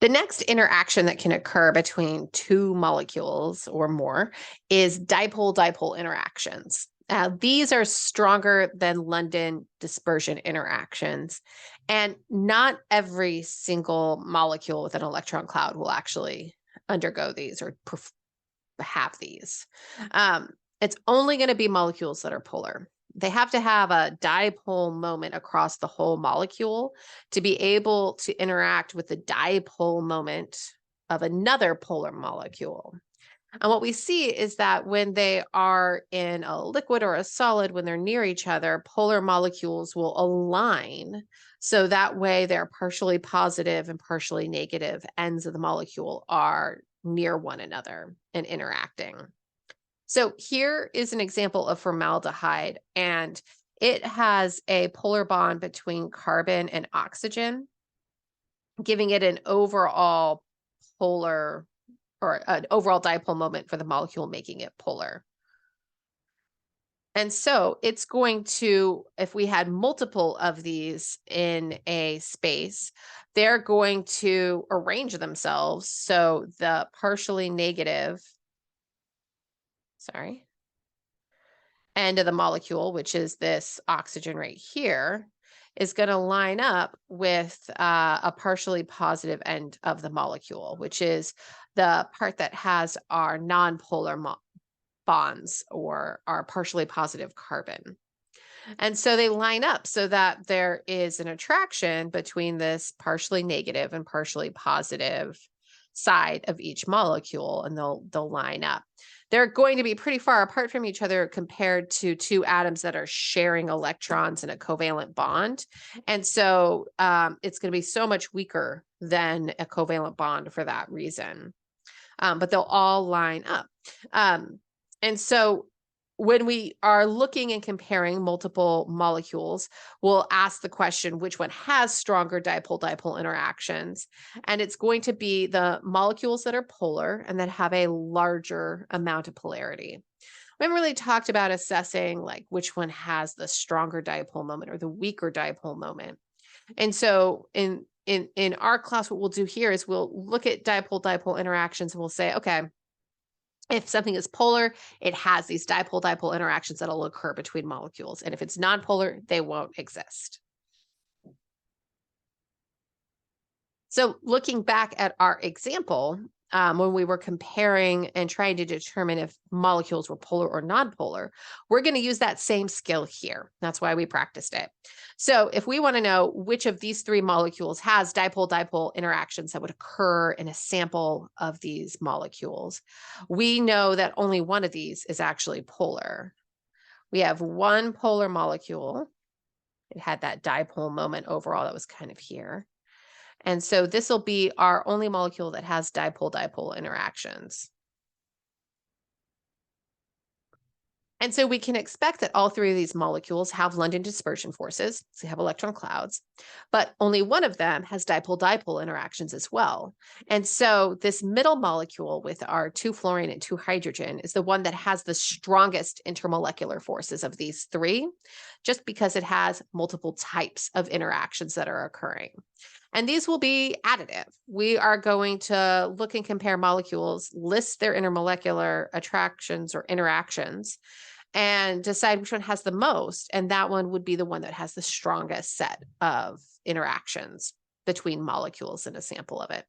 The next interaction that can occur between two molecules or more is dipole-dipole interactions. These are stronger than London dispersion interactions, and not every single molecule with an electron cloud will actually undergo these or have these. It's only going to be molecules that are polar. They have to have a dipole moment across the whole molecule to be able to interact with the dipole moment of another polar molecule. And what we see is that when they are in a liquid or a solid, when they're near each other, polar molecules will align. So that way their partially positive and partially negative ends of the molecule are near one another and interacting. So here is an example of formaldehyde, and it has a polar bond between carbon and oxygen, giving it an overall polar or an overall dipole moment for the molecule, making it polar. And so it's going to, if we had multiple of these in a space, they're going to arrange themselves. So the partially negative, end of the molecule, which is this oxygen right here, is going to line up with a partially positive end of the molecule, which is the part that has our nonpolar bonds or our partially positive carbon. And so they line up so that there is an attraction between this partially negative and partially positive side of each molecule, and they'll line up. They're going to be pretty far apart from each other compared to two atoms that are sharing electrons in a covalent bond. And so it's going to be so much weaker than a covalent bond for that reason. But they'll all line up. And so when we are looking and comparing multiple molecules, we'll ask the question, which one has stronger dipole-dipole interactions? And it's going to be the molecules that are polar and that have a larger amount of polarity. We haven't really talked about assessing like which one has the stronger dipole moment or the weaker dipole moment. And so in our class, what we'll do here is we'll look at dipole-dipole interactions and we'll say, okay, if something is polar, it has these dipole-dipole interactions that'll occur between molecules. And if it's nonpolar, they won't exist. So looking back at our example, when we were comparing and trying to determine if molecules were polar or nonpolar, we're going to use that same skill here. That's why we practiced it. So if we want to know which of these three molecules has dipole-dipole interactions that would occur in a sample of these molecules, we know that only one of these is actually polar. We have one polar molecule. It had that dipole moment overall that was kind of here. And so this will be our only molecule that has dipole-dipole interactions. And so we can expect that all three of these molecules have London dispersion forces, so they have electron clouds, but only one of them has dipole-dipole interactions as well. And so this middle molecule with our 2 fluorine and 2 hydrogen is the one that has the strongest intermolecular forces of these three, just because it has multiple types of interactions that are occurring. And these will be additive. We are going to look and compare molecules, list their intermolecular attractions or interactions, and decide which one has the most. And that one would be the one that has the strongest set of interactions between molecules in a sample of it.